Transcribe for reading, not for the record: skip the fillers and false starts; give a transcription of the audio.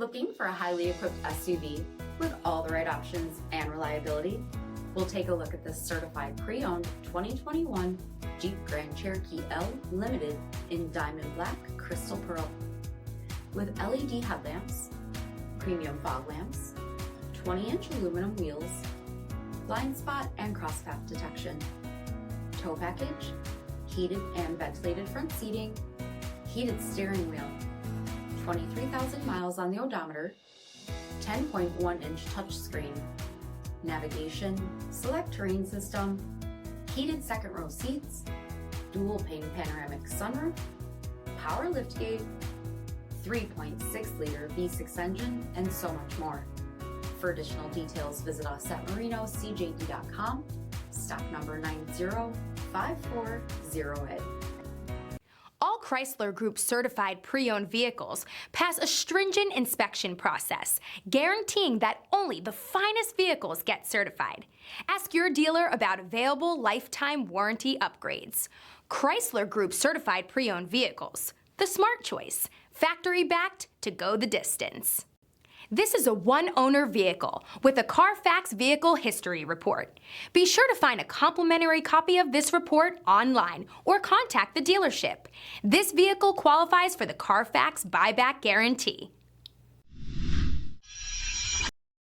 Looking for a highly equipped SUV with all the right options and reliability? We'll take a look at this certified pre-owned 2021 Jeep Grand Cherokee L Limited in diamond black crystal pearl. With LED headlamps, premium fog lamps, 20-inch aluminum wheels, blind spot and crosspath detection, tow package, heated and ventilated front seating, heated steering wheel, 23,000 miles on the odometer, 10.1-inch touchscreen, navigation, select terrain system, heated second row seats, dual pane panoramic sunroof, power liftgate, 3.6-liter V6 engine, and so much more. For additional details, visit us at marinocjd.com, stock number 905408. All Chrysler Group certified pre-owned vehicles pass a stringent inspection process, guaranteeing that only the finest vehicles get certified. Ask your dealer about available lifetime warranty upgrades. Chrysler Group certified pre-owned vehicles, the smart choice, factory backed to go the distance. This is a one-owner vehicle with a CARFAX vehicle history report. Be sure to find a complimentary copy of this report online or contact the dealership. This vehicle qualifies for the CARFAX buyback guarantee.